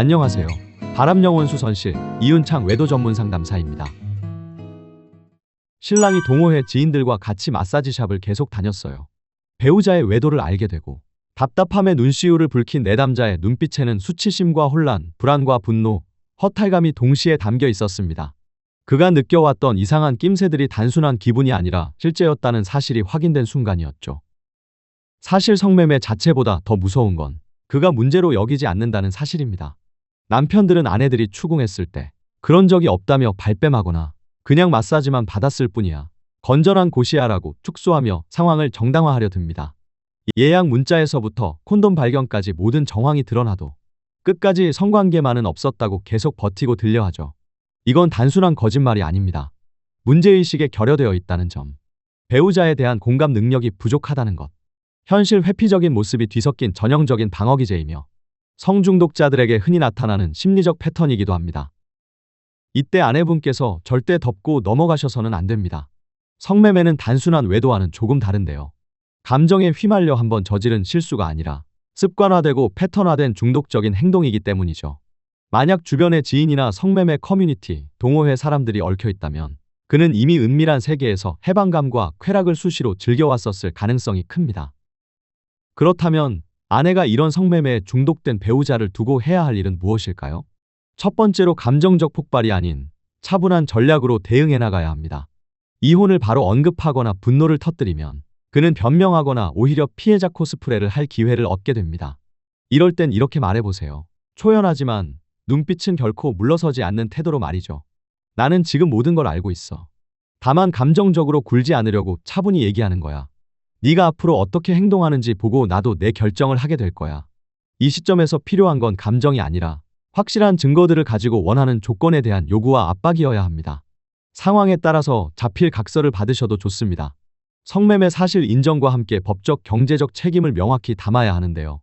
안녕하세요. 바람영혼 수선실 이윤창 외도 전문 상담사입니다. 신랑이 동호회 지인들과 같이 마사지샵을 계속 다녔어요. 배우자의 외도를 알게 되고 답답함에 눈시울을 붉힌 내담자의 눈빛에는 수치심과 혼란, 불안과 분노, 허탈감이 동시에 담겨 있었습니다. 그가 느껴왔던 이상한 낌새들이 단순한 기분이 아니라 실제였다는 사실이 확인된 순간이었죠. 사실 성매매 자체보다 더 무서운 건 그가 문제로 여기지 않는다는 사실입니다. 남편들은 아내들이 추궁했을 때 그런 적이 없다며 발뺌하거나 그냥 마사지만 받았을 뿐이야, 건전한 곳이야라고 축소하며 상황을 정당화하려 듭니다. 예약 문자에서부터 콘돔 발견까지 모든 정황이 드러나도 끝까지 성관계만은 없었다고 계속 버티고 들려하죠. 이건 단순한 거짓말이 아닙니다. 문제의식에 결여되어 있다는 점, 배우자에 대한 공감 능력이 부족하다는 것, 현실 회피적인 모습이 뒤섞인 전형적인 방어 기제이며 성중독자들에게 흔히 나타나는 심리적 패턴이기도 합니다. 이때 아내분께서 절대 덮고 넘어가셔서는 안 됩니다. 성매매는 단순한 외도와는 조금 다른데요. 감정에 휘말려 한번 저지른 실수가 아니라 습관화되고 패턴화된 중독적인 행동이기 때문이죠. 만약 주변의 지인이나 성매매 커뮤니티, 동호회 사람들이 얽혀 있다면 그는 이미 은밀한 세계에서 해방감과 쾌락을 수시로 즐겨왔었을 가능성이 큽니다. 그렇다면 아내가 이런 성매매에 중독된 배우자를 두고 해야 할 일은 무엇일까요? 첫 번째로 감정적 폭발이 아닌 차분한 전략으로 대응해 나가야 합니다. 이혼을 바로 언급하거나 분노를 터뜨리면 그는 변명하거나 오히려 피해자 코스프레를 할 기회를 얻게 됩니다. 이럴 땐 이렇게 말해보세요. 초연하지만 눈빛은 결코 물러서지 않는 태도로 말이죠. 나는 지금 모든 걸 알고 있어. 다만 감정적으로 굴지 않으려고 차분히 얘기하는 거야. 네가 앞으로 어떻게 행동하는지 보고 나도 내 결정을 하게 될 거야. 이 시점에서 필요한 건 감정이 아니라 확실한 증거들을 가지고 원하는 조건에 대한 요구와 압박이어야 합니다. 상황에 따라서 자필 각서를 받으셔도 좋습니다. 성매매 사실 인정과 함께 법적, 경제적 책임을 명확히 담아야 하는데요.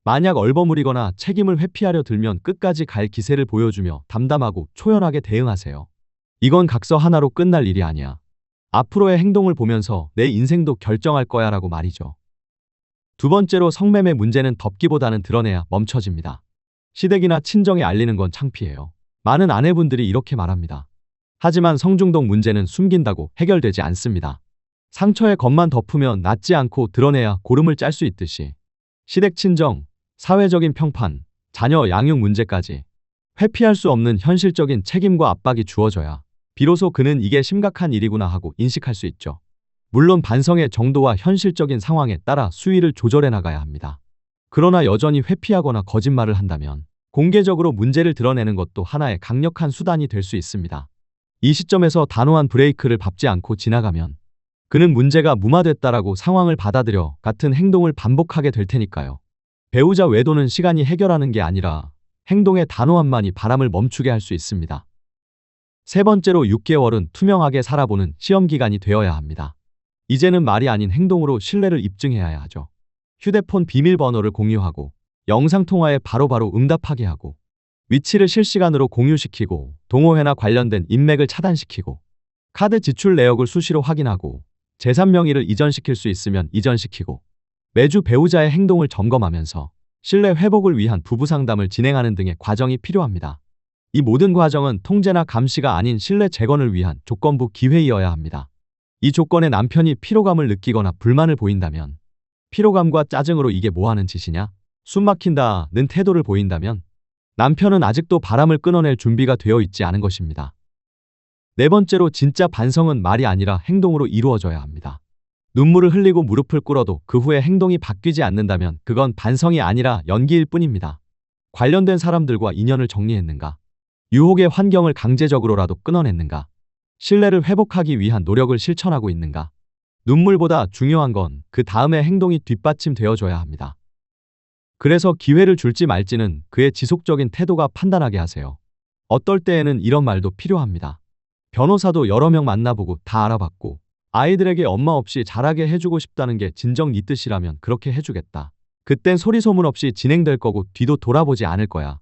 만약 얼버무리거나 책임을 회피하려 들면 끝까지 갈 기세를 보여주며 담담하고 초연하게 대응하세요. 이건 각서 하나로 끝날 일이 아니야. 앞으로의 행동을 보면서 내 인생도 결정할 거야 라고 말이죠. 두 번째로 성매매 문제는 덮기보다는 드러내야 멈춰집니다. 시댁이나 친정에 알리는 건 창피해요. 많은 아내분들이 이렇게 말합니다. 하지만 성중독 문제는 숨긴다고 해결되지 않습니다. 상처의 겉만 덮으면 낫지 않고 드러내야 고름을 짤 수 있듯이 시댁 친정, 사회적인 평판, 자녀 양육 문제까지 회피할 수 없는 현실적인 책임과 압박이 주어져야 비로소 그는 이게 심각한 일이구나 하고 인식할 수 있죠. 물론 반성의 정도와 현실적인 상황에 따라 수위를 조절해 나가야 합니다. 그러나 여전히 회피하거나 거짓말을 한다면 공개적으로 문제를 드러내는 것도 하나의 강력한 수단이 될 수 있습니다. 이 시점에서 단호한 브레이크를 밟지 않고 지나가면 그는 문제가 무마됐다라고 상황을 받아들여 같은 행동을 반복하게 될 테니까요. 배우자 외도는 시간이 해결하는 게 아니라 행동의 단호함만이 바람을 멈추게 할 수 있습니다. 세 번째로 6개월은 투명하게 살아보는 시험 기간이 되어야 합니다. 이제는 말이 아닌 행동으로 신뢰를 입증해야 하죠. 휴대폰 비밀번호를 공유하고 영상통화에 바로바로 응답하게 하고 위치를 실시간으로 공유시키고 동호회나 관련된 인맥을 차단시키고 카드 지출 내역을 수시로 확인하고 재산 명의를 이전시킬 수 있으면 이전시키고 매주 배우자의 행동을 점검하면서 신뢰 회복을 위한 부부 상담을 진행하는 등의 과정이 필요합니다. 이 모든 과정은 통제나 감시가 아닌 신뢰 재건을 위한 조건부 기회이어야 합니다. 이 조건에 남편이 피로감을 느끼거나 불만을 보인다면, 피로감과 짜증으로 이게 뭐하는 짓이냐? 숨 막힌다는 태도를 보인다면 남편은 아직도 바람을 끊어낼 준비가 되어 있지 않은 것입니다. 네 번째로 진짜 반성은 말이 아니라 행동으로 이루어져야 합니다. 눈물을 흘리고 무릎을 꿇어도 그 후에 행동이 바뀌지 않는다면 그건 반성이 아니라 연기일 뿐입니다. 관련된 사람들과 인연을 정리했는가? 유혹의 환경을 강제적으로라도 끊어냈는가? 신뢰를 회복하기 위한 노력을 실천하고 있는가? 눈물보다 중요한 건 그 다음의 행동이 뒷받침되어줘야 합니다. 그래서 기회를 줄지 말지는 그의 지속적인 태도가 판단하게 하세요. 어떨 때에는 이런 말도 필요합니다. 변호사도 여러 명 만나보고 다 알아봤고 아이들에게 엄마 없이 자라게 해주고 싶다는 게 진정 네 뜻이라면 그렇게 해주겠다. 그땐 소리 소문 없이 진행될 거고 뒤도 돌아보지 않을 거야.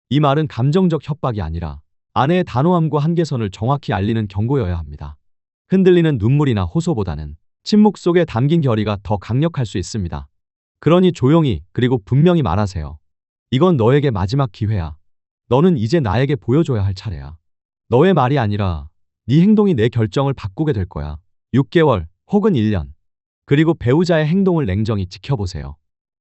이 말은 감정적 협박이 아니라 아내의 단호함과 한계선을 정확히 알리는 경고여야 합니다. 흔들리는 눈물이나 호소보다는 침묵 속에 담긴 결의가 더 강력할 수 있습니다. 그러니 조용히 그리고 분명히 말하세요. 이건 너에게 마지막 기회야. 너는 이제 나에게 보여줘야 할 차례야. 너의 말이 아니라 네 행동이 내 결정을 바꾸게 될 거야. 6개월 혹은 1년. 그리고 배우자의 행동을 냉정히 지켜보세요.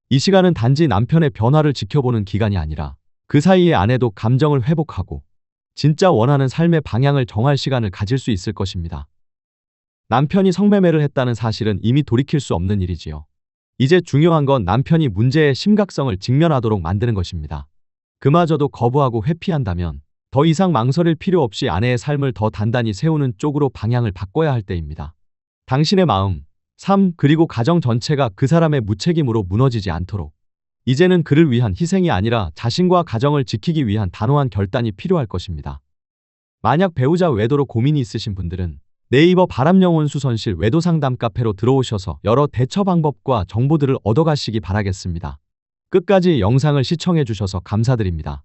이 시간은 단지 남편의 변화를 지켜보는 기간이 아니라 그 사이에 아내도 감정을 회복하고 진짜 원하는 삶의 방향을 정할 시간을 가질 수 있을 것입니다. 남편이 성매매를 했다는 사실은 이미 돌이킬 수 없는 일이지요. 이제 중요한 건 남편이 문제의 심각성을 직면하도록 만드는 것입니다. 그마저도 거부하고 회피한다면 더 이상 망설일 필요 없이 아내의 삶을 더 단단히 세우는 쪽으로 방향을 바꿔야 할 때입니다. 당신의 마음, 삶, 그리고 가정 전체가 그 사람의 무책임으로 무너지지 않도록 이제는 그를 위한 희생이 아니라 자신과 가정을 지키기 위한 단호한 결단이 필요할 것입니다. 만약 배우자 외도로 고민이 있으신 분들은 네이버 바람영혼 수선실 외도 상담 카페로 들어오셔서 여러 대처 방법과 정보들을 얻어가시기 바라겠습니다. 끝까지 영상을 시청해 주셔서 감사드립니다.